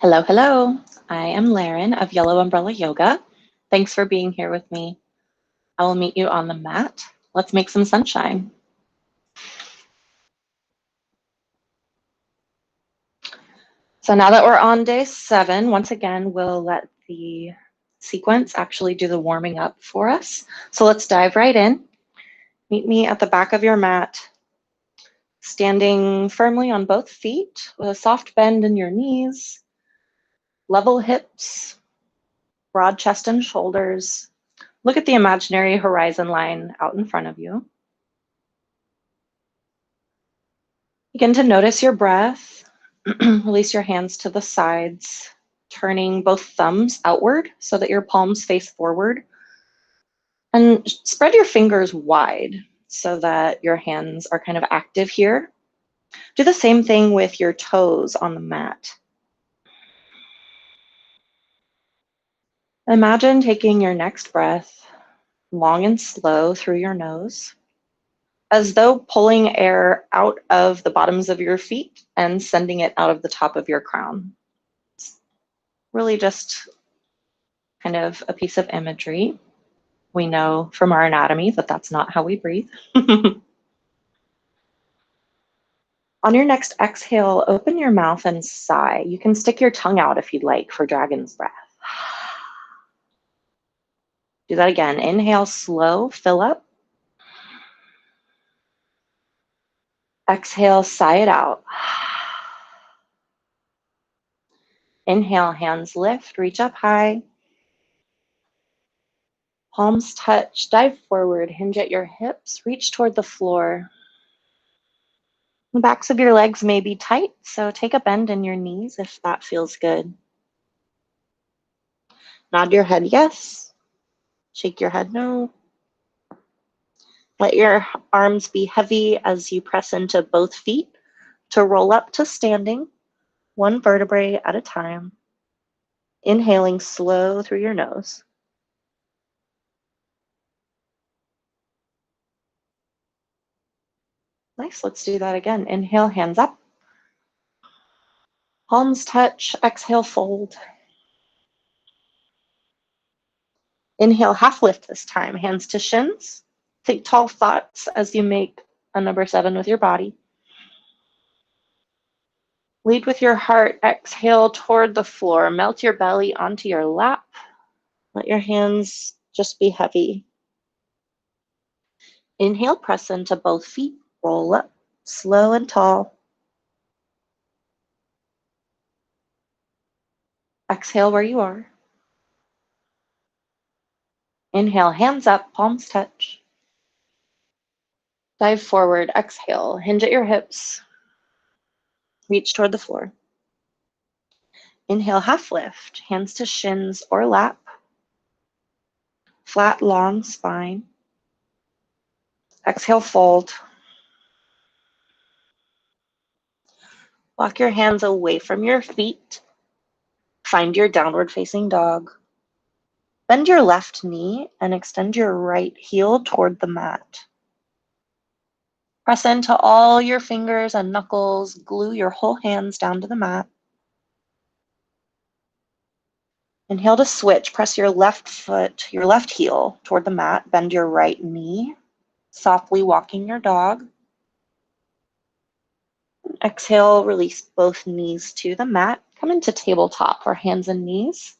Hello, hello. I am Laren of Yellow Umbrella Yoga. Thanks for being here with me. I will meet you on the mat. Let's make some sunshine. So now that we're on day 7, once again, we'll let the sequence actually do the warming up for us. So let's dive right in. Meet me at the back of your mat, standing firmly on both feet with a soft bend in your knees, level hips, broad chest and shoulders. Look at the imaginary horizon line out in front of you. Begin to notice your breath. Release your hands to the sides, turning both thumbs outward so that your palms face forward. And spread your fingers wide so that your hands are kind of active here. Do the same thing with your toes on the mat. Imagine taking your next breath long and slow through your nose, as though pulling air out of the bottoms of your feet and sending it out of the top of your crown. It's really just kind of a piece of imagery. We know from our anatomy that that's not how we breathe. On your next exhale, open your mouth and sigh. You can stick your tongue out if you'd like for dragon's breath. Do that again. Inhale, slow, fill up. Exhale, sigh it out. Inhale, hands lift, reach up high. Palms touch, dive forward, hinge at your hips, reach toward the floor. The backs of your legs may be tight, so take a bend in your knees if that feels good. Nod your head yes, shake your head no. Let your arms be heavy as you press into both feet to roll up to standing, one vertebrae at a time. Inhaling slow through your nose. Nice, let's do that again. Inhale, hands up. Palms touch, exhale, fold. Inhale, half lift this time, hands to shins. Think tall thoughts as you make a number 7 with your body. Lead with your heart, exhale toward the floor. Melt your belly onto your lap. Let your hands just be heavy. Inhale, press into both feet, roll up, slow and tall. Exhale where you are. Inhale, hands up, palms touch. Dive forward, exhale, hinge at your hips. Reach toward the floor. Inhale, half lift, hands to shins or lap. Flat, long spine. Exhale, fold. Walk your hands away from your feet. Find your downward facing dog. Bend your left knee and extend your right heel toward the mat. Press into all your fingers and knuckles. Glue your whole hands down to the mat. Inhale to switch. Press your left foot, your left heel toward the mat. Bend your right knee, softly walking your dog. Exhale, release both knees to the mat. Come into tabletop or hands and knees.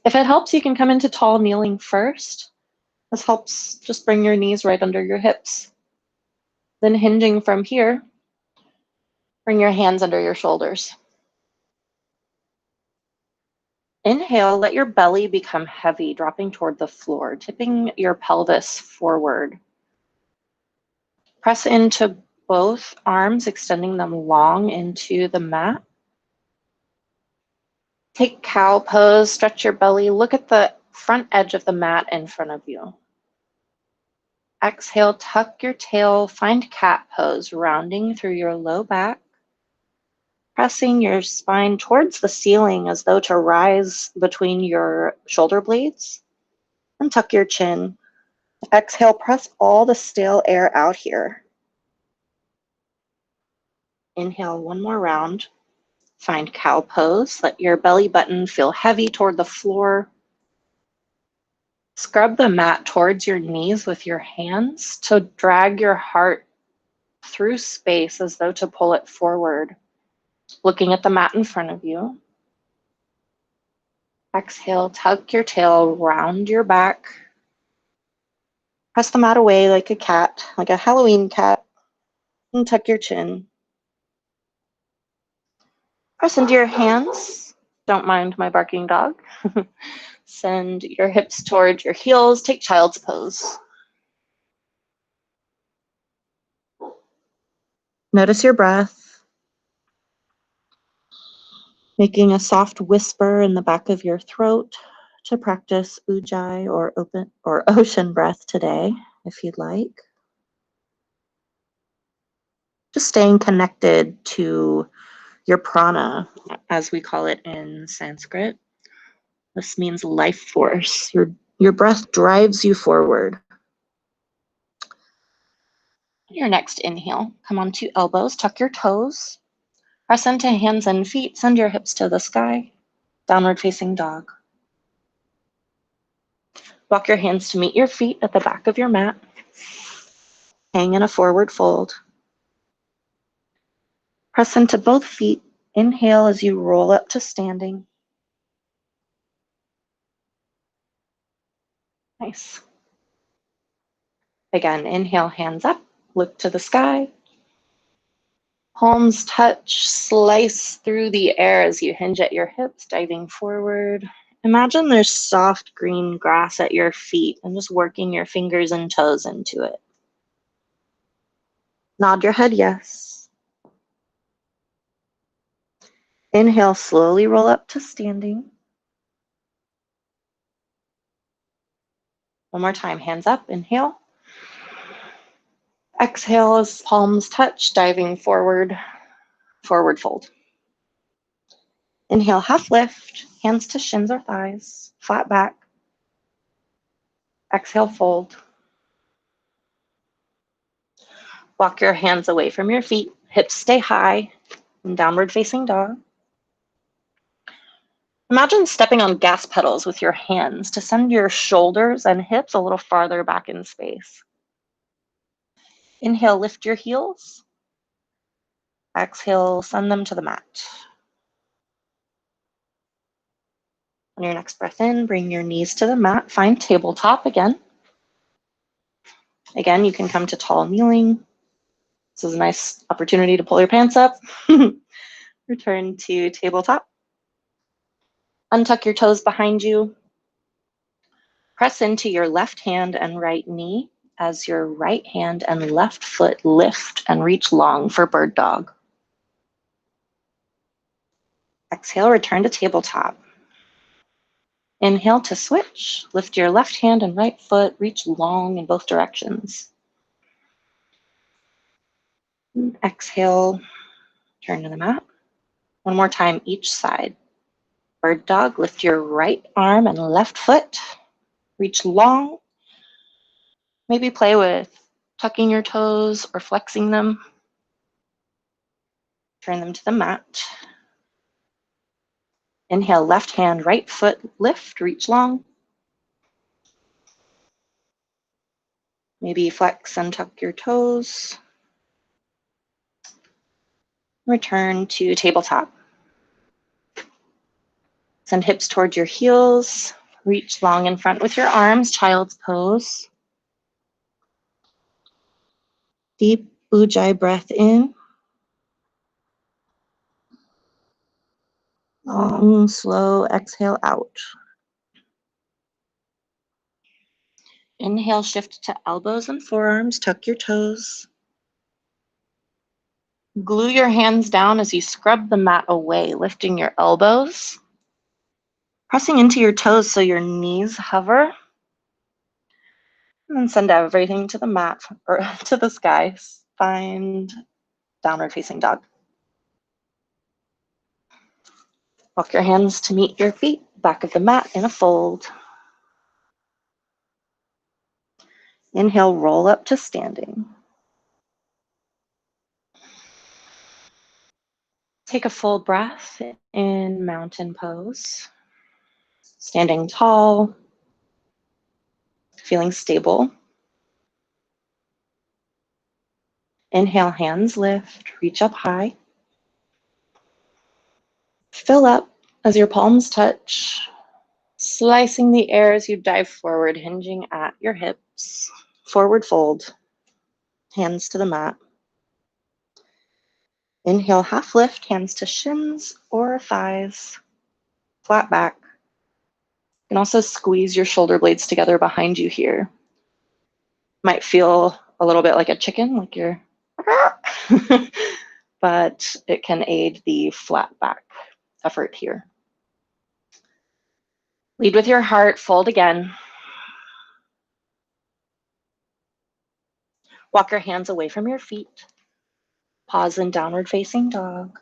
If it helps, you can come into tall kneeling first. This helps just bring your knees right under your hips. Then hinging from here, bring your hands under your shoulders. Inhale, let your belly become heavy, dropping toward the floor, tipping your pelvis forward. Press into both arms, extending them long into the mat. Take cow pose, stretch your belly, look at the front edge of the mat in front of you. Exhale, tuck your tail, find cat pose, rounding through your low back. Pressing your spine towards the ceiling as though to rise between your shoulder blades. And tuck your chin. Exhale, press all the stale air out here. Inhale, one more round. Find cow pose. Let your belly button feel heavy toward the floor. Scrub the mat towards your knees with your hands to drag your heart through space as though to pull it forward, looking at the mat in front of you. Exhale, tuck your tail round your back. Press the mat away like a cat, like a Halloween cat, and tuck your chin. Press into your hands. Don't mind my barking dog. Send your hips toward your heels. Take child's pose. Notice your breath, making a soft whisper in the back of your throat to practice ujjayi or open or ocean breath today, if you'd like. Just staying connected to your prana, as we call it in Sanskrit. This means life force. Your breath drives you forward. Your next inhale, come onto elbows, tuck your toes, press into hands and feet, send your hips to the sky, downward facing dog. Walk your hands to meet your feet at the back of your mat. Hang in a forward fold. Press into both feet. Inhale as you roll up to standing. Nice. Again, inhale, hands up, look to the sky. Palms touch, slice through the air as you hinge at your hips, diving forward. Imagine there's soft green grass at your feet and just working your fingers and toes into it. Nod your head yes. Inhale, slowly roll up to standing. One more time, hands up, inhale. Exhale as palms touch, diving forward, forward fold. Inhale, half lift, hands to shins or thighs, flat back. Exhale, fold. Walk your hands away from your feet, hips stay high, in downward facing dog. Imagine stepping on gas pedals with your hands to send your shoulders and hips a little farther back in space. Inhale, lift your heels. Exhale, send them to the mat. On your next breath in, bring your knees to the mat. Find tabletop again. Again, you can come to tall kneeling. This is a nice opportunity to pull your pants up. Return to tabletop. Untuck your toes behind you. Press into your left hand and right knee as your right hand and left foot lift and reach long for bird dog. Exhale, return to tabletop. Inhale to switch. Lift your left hand and right foot, reach long in both directions. Exhale, turn to the mat. One more time each side. Bird dog, lift your right arm and left foot, reach long. Maybe play with tucking your toes or flexing them. Turn them to the mat. Inhale, left hand, right foot, lift, reach long. Maybe flex and tuck your toes. Return to tabletop. Send hips towards your heels. Reach long in front with your arms, child's pose. Deep ujjayi breath in. Long, slow exhale out. Inhale, shift to elbows and forearms. Tuck your toes. Glue your hands down as you scrub the mat away, lifting your elbows. Pressing into your toes so your knees hover. And then send everything to the mat or to the sky. Find downward facing dog. Walk your hands to meet your feet, back of the mat in a fold. Inhale, roll up to standing. Take a full breath in mountain pose, standing tall, feeling stable. Inhale, hands lift, reach up high. Fill up as your palms touch, slicing the air as you dive forward, hinging at your hips. Forward fold, hands to the mat. Inhale, half lift, hands to shins or thighs, flat back. You can also squeeze your shoulder blades together behind you here. Might feel a little bit like a chicken, like you're, but it can aid the flat back effort here. Lead with your heart, fold again. Walk your hands away from your feet. Pause in downward facing dog.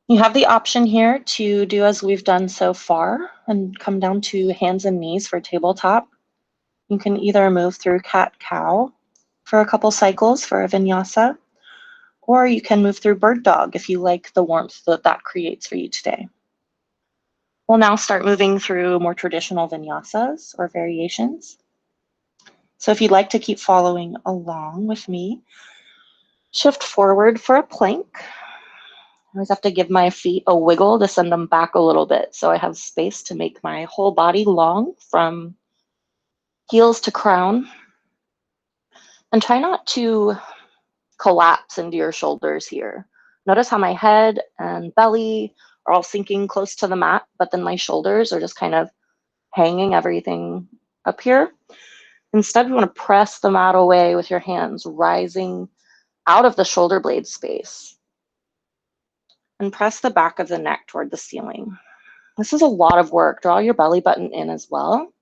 You have the option here to do as we've done so far and come down to hands and knees for tabletop. You can either move through cat-cow for a couple cycles for a vinyasa, or you can move through bird dog if you like the warmth that that creates for you today. We'll now start moving through more traditional vinyasas or variations. So if you'd like to keep following along with me, shift forward for a plank. I always have to give my feet a wiggle to send them back a little bit so I have space to make my whole body long from heels to crown. And try not to collapse into your shoulders here. Notice how my head and belly are all sinking close to the mat, but then my shoulders are just kind of hanging everything up here. Instead, we want to press the mat away with your hands, rising out of the shoulder blade space. And press the back of the neck toward the ceiling. This is a lot of work. Draw your belly button in as well.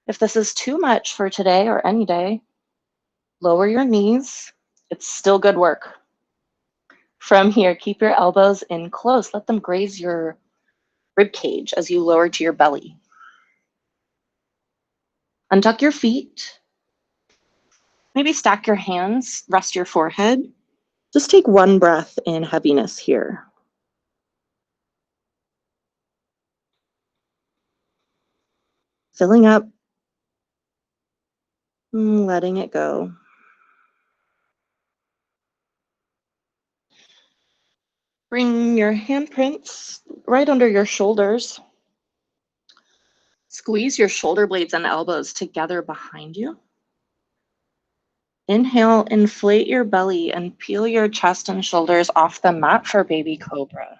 If this is too much for today or any day, lower your knees. It's still good work. From here, keep your elbows in close. Let them graze your rib cage as you lower to your belly. Untuck your feet. Maybe stack your hands, rest your forehead. Just take one breath in heaviness here. Filling up, letting it go. Bring your handprints right under your shoulders. Squeeze your shoulder blades and elbows together behind you. Inhale, inflate your belly and peel your chest and shoulders off the mat for baby cobra.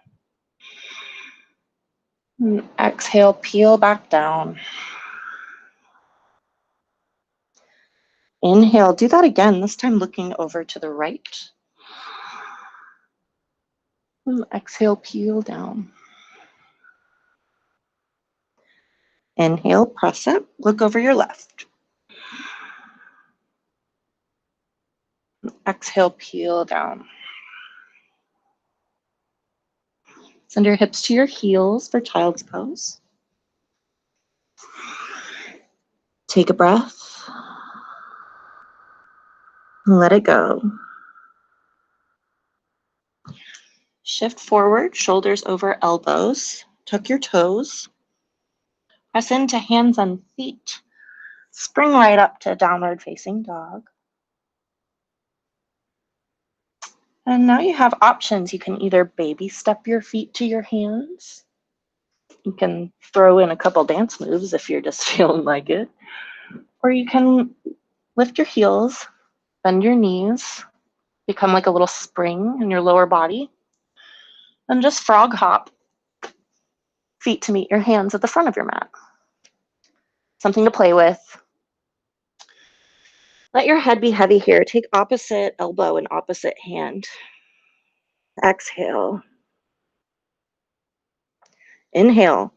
And exhale, peel back down. Inhale, do that again, this time looking over to the right. And exhale, peel down. Inhale, press up, look over your left. Exhale, peel down. Send your hips to your heels for child's pose. Take a breath. Let it go. Shift forward, shoulders over elbows. Tuck your toes. Press into hands and feet. Spring right up to downward facing dog. And now you have options. You can either baby step your feet to your hands. You can throw in a couple dance moves if you're just feeling like it. Or you can lift your heels, bend your knees, become like a little spring in your lower body, and just frog hop, feet to meet your hands at the front of your mat. Something to play with. Let your head be heavy here. Take opposite elbow and opposite hand. Exhale. Inhale.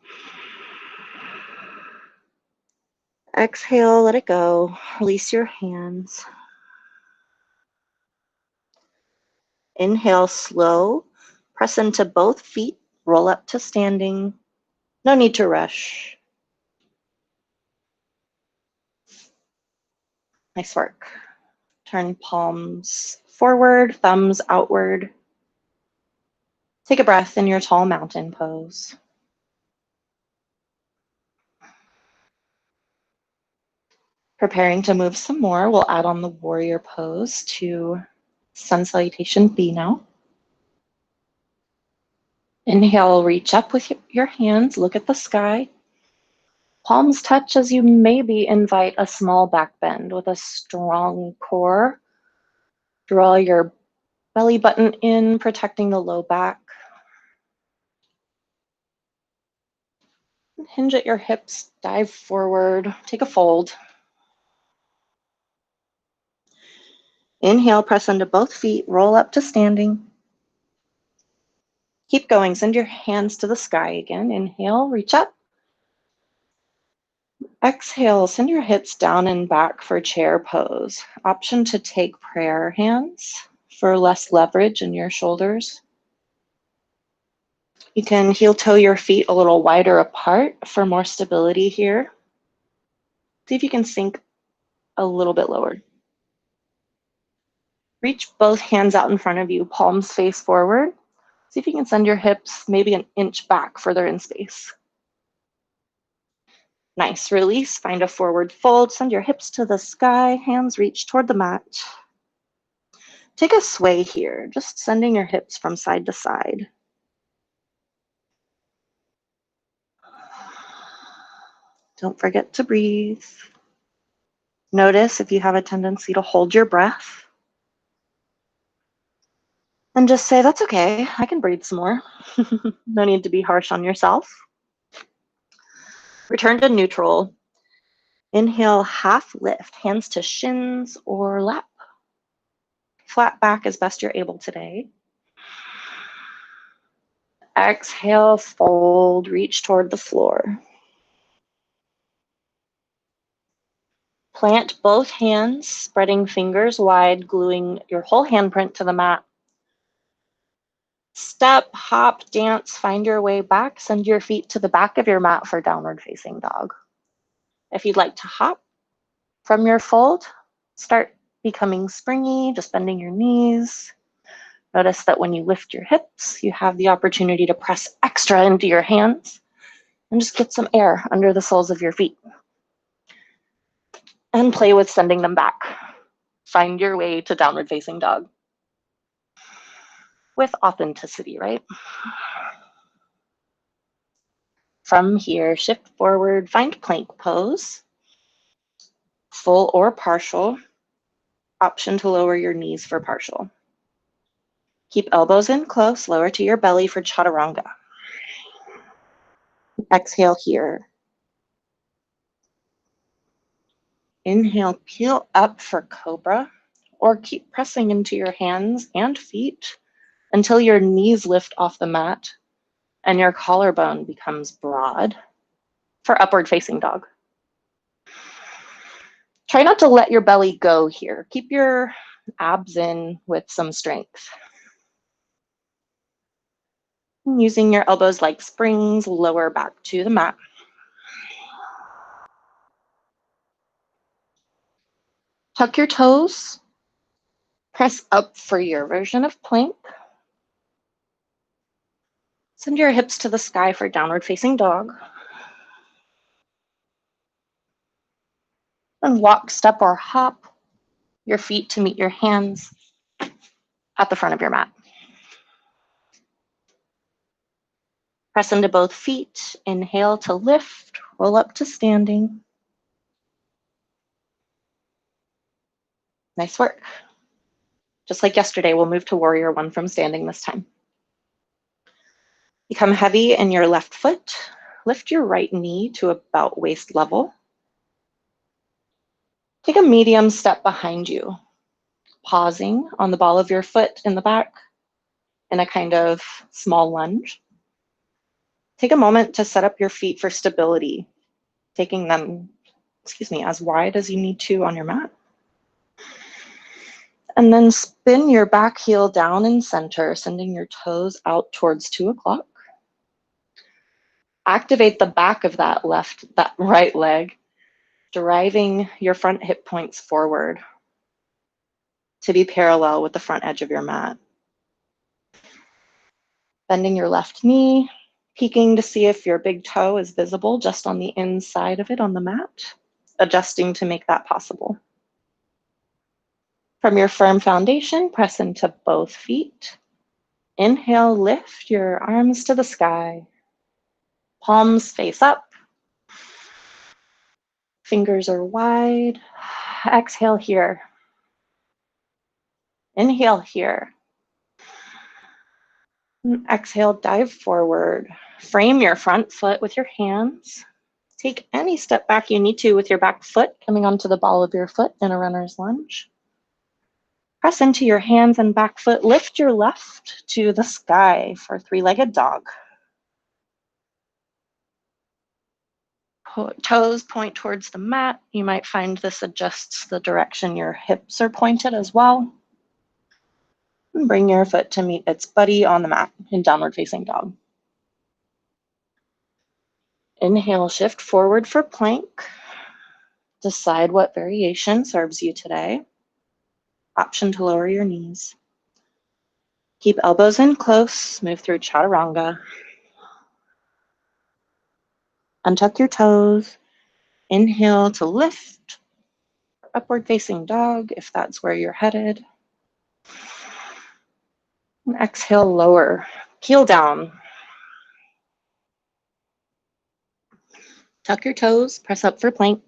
Exhale, let it go. Release your hands. Inhale, slow. Press into both feet. Roll up to standing. No need to rush. Nice work. Turn palms forward, thumbs outward. Take a breath in your tall mountain pose. Preparing to move some more, we'll add on the warrior pose to sun salutation B now. Inhale, reach up with your hands, look at the sky. Palms touch as you maybe invite a small back bend with a strong core. Draw your belly button in, protecting the low back. Hinge at your hips, dive forward, take a fold. Inhale, press into both feet, roll up to standing. Keep going, send your hands to the sky again. Inhale, reach up. Exhale, send your hips down and back for chair pose. Option to take prayer hands for less leverage in your shoulders. You can heel toe your feet a little wider apart for more stability here. See if you can sink a little bit lower. Reach both hands out in front of you, palms face forward. See if you can send your hips maybe an inch back further in space. Nice, release, find a forward fold, send your hips to the sky, hands reach toward the mat. Take a sway here, just sending your hips from side to side. Don't forget to breathe. Notice if you have a tendency to hold your breath. And just say, that's okay, I can breathe some more. No need to be harsh on yourself. Return to neutral. Inhale, half lift, hands to shins or lap. Flat back as best you're able today. Exhale, fold, reach toward the floor. Plant both hands, spreading fingers wide, gluing your whole handprint to the mat. Step, hop, dance, find your way back. Send your feet to the back of your mat for downward facing dog. If you'd like to hop from your fold, start becoming springy, just bending your knees. Notice that when you lift your hips, you have the opportunity to press extra into your hands and just get some air under the soles of your feet. And play with sending them back. Find your way to downward facing dog. With authenticity, right? From here, shift forward, find plank pose. Full or partial. Option to lower your knees for partial. Keep elbows in close, lower to your belly for chaturanga. Exhale here. Inhale, peel up for cobra, or keep pressing into your hands and feet until your knees lift off the mat and your collarbone becomes broad for upward facing dog. Try not to let your belly go here. Keep your abs in with some strength. Using your elbows like springs, lower back to the mat. Tuck your toes. Press up for your version of plank. Send your hips to the sky for downward facing dog. And walk, step, or hop your feet to meet your hands at the front of your mat. Press into both feet. Inhale to lift, roll up to standing. Nice work. Just like yesterday, we'll move to warrior one from standing this time. Become heavy in your left foot. Lift your right knee to about waist level. Take a medium step behind you, pausing on the ball of your foot in the back in a kind of small lunge. Take a moment to set up your feet for stability, taking them, as wide as you need to on your mat. And then spin your back heel down in center, sending your toes out towards 2 o'clock. Activate the back of that right leg, driving your front hip points forward to be parallel with the front edge of your mat. Bending your left knee, peeking to see if your big toe is visible just on the inside of it on the mat, adjusting to make that possible. From your firm foundation, press into both feet. Inhale, lift your arms to the sky. Palms face up. Fingers are wide. Exhale here. Inhale here. Exhale, dive forward. Frame your front foot with your hands. Take any step back you need to with your back foot coming onto the ball of your foot in a runner's lunge. Press into your hands and back foot. Lift your left to the sky for three-legged dog. Toes point towards the mat. You might find this adjusts the direction your hips are pointed as well. And bring your foot to meet its buddy on the mat in downward facing dog. Inhale, shift forward for plank. Decide what variation serves you today. Option to lower your knees. Keep elbows in close, move through chaturanga. Untuck your toes. Inhale to lift. Upward facing dog if that's where you're headed. And exhale, lower. Heel down. Tuck your toes, press up for plank.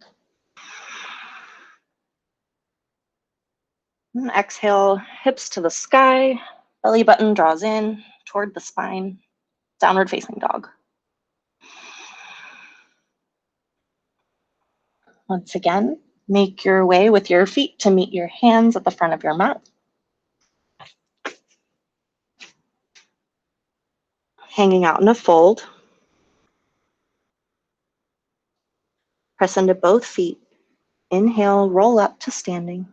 And exhale, hips to the sky. Belly button draws in toward the spine. Downward facing dog. Once again, make your way with your feet to meet your hands at the front of your mat. Hanging out in a fold. Press into both feet. Inhale, roll up to standing.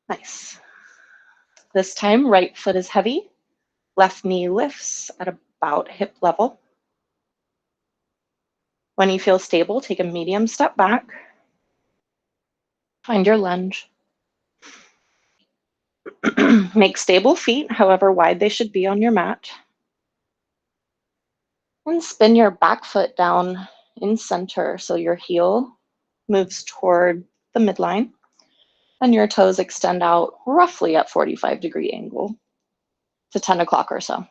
Nice. This time, right foot is heavy. Left knee lifts at about hip level. When you feel stable, take a medium step back. Find your lunge. Make stable feet, however wide they should be on your mat. And spin your back foot down in center so your heel moves toward the midline and your toes extend out roughly at 45-degree angle to 10 o'clock or so.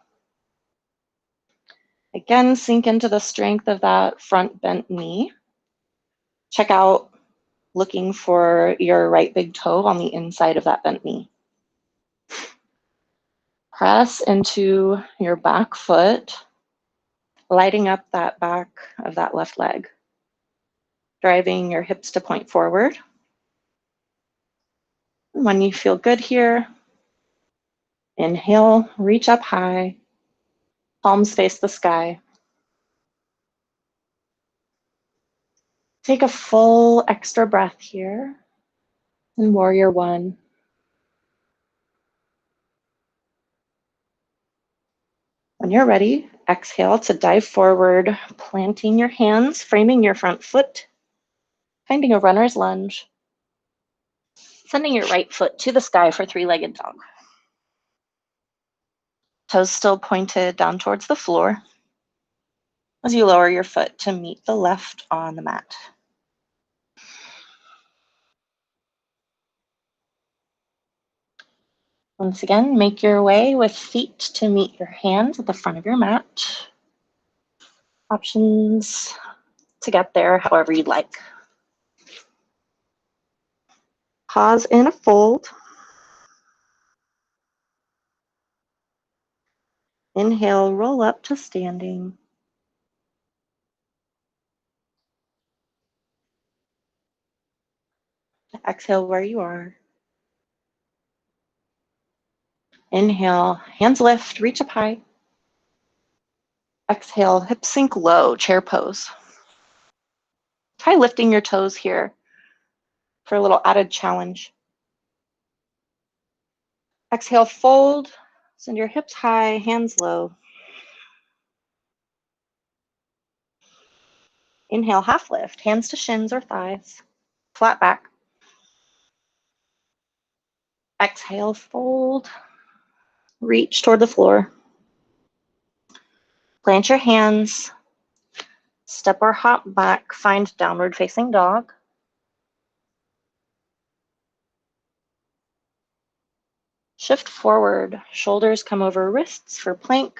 Again, sink into the strength of that front bent knee. Check out looking for your right big toe on the inside of that bent knee. Press into your back foot, lighting up that back of that left leg. Driving your hips to point forward. When you feel good here, inhale, reach up high, palms face the sky. Take a full extra breath here in Warrior One. When you're ready, exhale to dive forward, planting your hands, framing your front foot, finding a runner's lunge, sending your right foot to the sky for three-legged dog. Toes still pointed down towards the floor as you lower your foot to meet the left on the mat. Once again, make your way with feet to meet your hands at the front of your mat. Options to get there however you'd like. Pause in a fold. Inhale, roll up to standing. Exhale where you are. Inhale, hands lift, reach up high. Exhale, hips sink low, chair pose. Try lifting your toes here for a little added challenge. Exhale, fold, send your hips high, hands low. Inhale, half lift, hands to shins or thighs, flat back. Exhale, fold. Reach toward the floor. Plant your hands. Step or hop back. Find downward facing dog. Shift forward. Shoulders come over wrists for plank.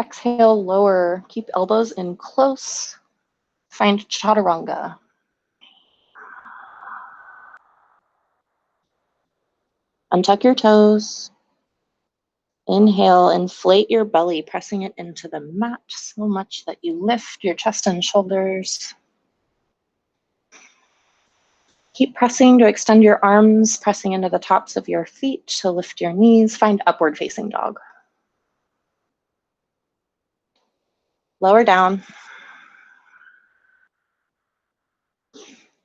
Exhale, lower. Keep elbows in close. Find chaturanga. Untuck your toes. Inhale, inflate your belly, pressing it into the mat so much that you lift your chest and shoulders. Keep pressing to extend your arms, pressing into the tops of your feet to lift your knees. Find upward facing dog. Lower down.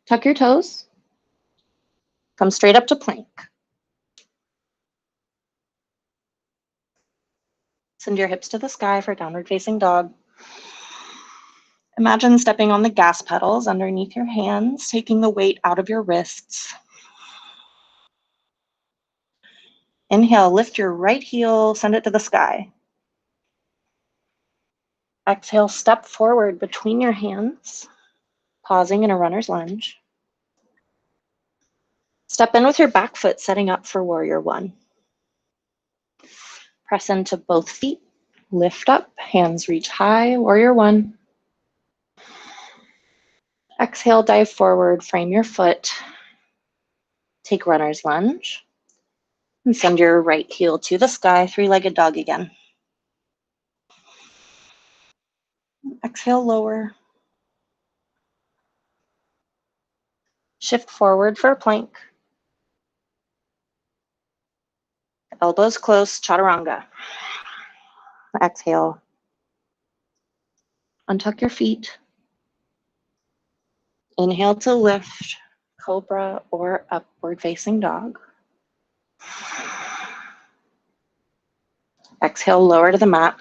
Tuck your toes. Come straight up to plank. Send your hips to the sky for downward facing dog. Imagine stepping on the gas pedals underneath your hands, taking the weight out of your wrists. Inhale, lift your right heel, send it to the sky. Exhale, step forward between your hands, pausing in a runner's lunge. Step in with your back foot, setting up for warrior one. Press into both feet, lift up, hands reach high, warrior one. Exhale, dive forward, frame your foot. Take runner's lunge. And send your right heel to the sky, three-legged dog again. Exhale, lower. Shift forward for plank. Elbows close, chaturanga. Exhale. Untuck your feet. Inhale to lift, cobra or upward facing dog. Exhale, lower to the mat.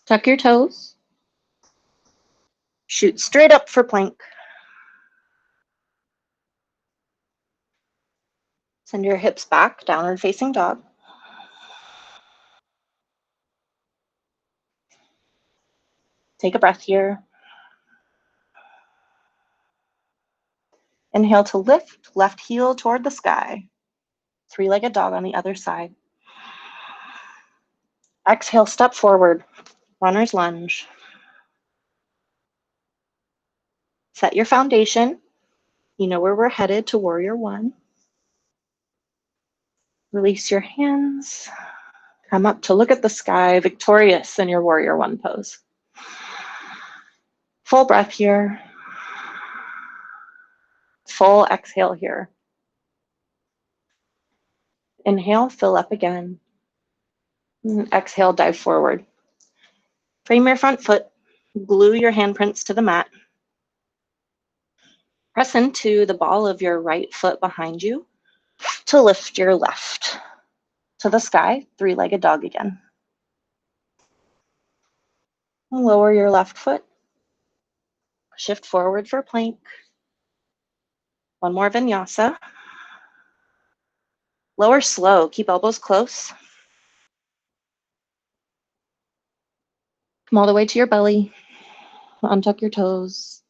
Tuck your toes. Shoot straight up for plank. Send your hips back, downward facing dog. Take a breath here. Inhale to lift, left heel toward the sky. Three-legged dog on the other side. Exhale, step forward, runner's lunge. Set your foundation. You know where we're headed, to warrior one. Release your hands. Come up to look at the sky, victorious in your warrior one pose. Full breath here. Full exhale here. Inhale, fill up again. And exhale, dive forward. Frame your front foot. Glue your handprints to the mat. Press into the ball of your right foot behind you to lift your left to the sky, three-legged dog again. Lower your left foot. Shift forward for plank. One more vinyasa. Lower slow, keep elbows close. Come all the way to your belly. Untuck your toes.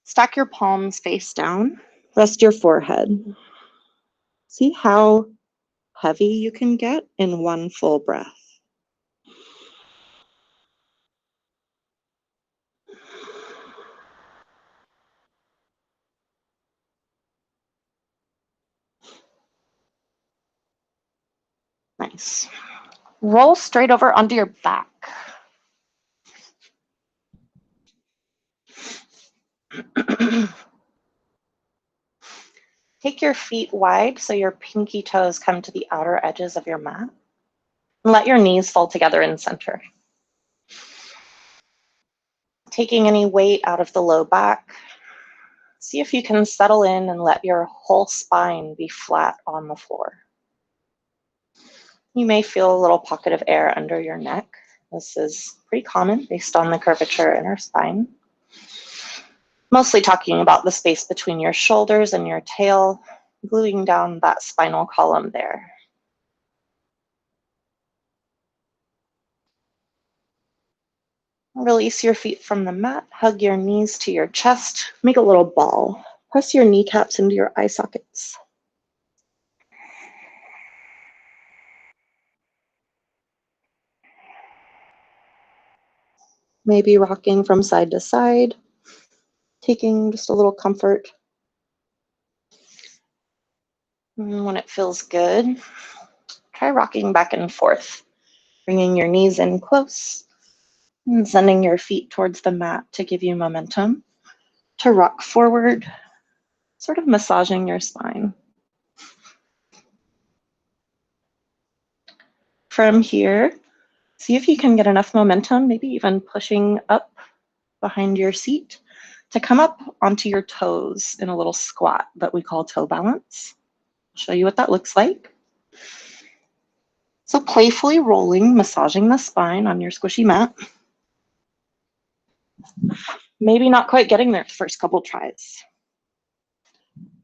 Stack your palms face down. Rest your forehead. See how heavy you can get in one full breath. Nice. Roll straight over onto your back. Take your feet wide so your pinky toes come to the outer edges of your mat. And let your knees fall together in center. Taking any weight out of the low back, see if you can settle in and let your whole spine be flat on the floor. You may feel a little pocket of air under your neck. This is pretty common based on the curvature in our spine. Mostly talking about the space between your shoulders and your tail, gluing down that spinal column there. Release your feet from the mat, hug your knees to your chest, make a little ball. Press your kneecaps into your eye sockets. Maybe rocking from side to side, taking just a little comfort. And when it feels good, try rocking back and forth, bringing your knees in close and sending your feet towards the mat to give you momentum to rock forward, sort of massaging your spine. From here, see if you can get enough momentum, maybe even pushing up behind your seat to come up onto your toes in a little squat that we call toe balance. I'll show you what that looks like. So playfully rolling, massaging the spine on your squishy mat. Maybe not quite getting there the first couple tries.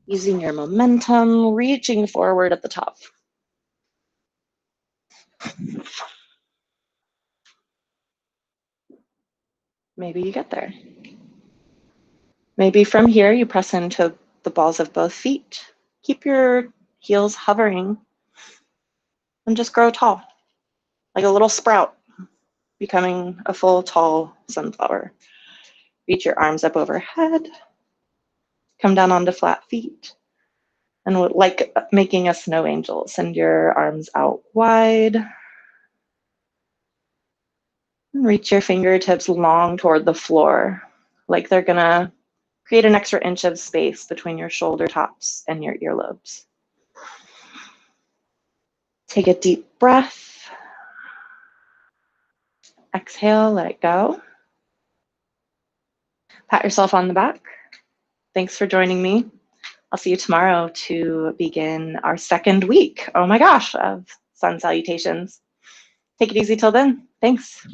Using your momentum, reaching forward at the top. Maybe you get there. Maybe from here you press into the balls of both feet. Keep your heels hovering and just grow tall, like a little sprout, becoming a full, tall sunflower. Reach your arms up overhead, come down onto flat feet, and like making a snow angel, send your arms out wide. And reach your fingertips long toward the floor, like they're gonna create an extra inch of space between your shoulder tops and your earlobes. Take a deep breath. Exhale, let it go. Pat yourself on the back. Thanks for joining me. I'll see you tomorrow to begin our second week, oh my gosh, of Sun Salutations. Take it easy till then. Thanks.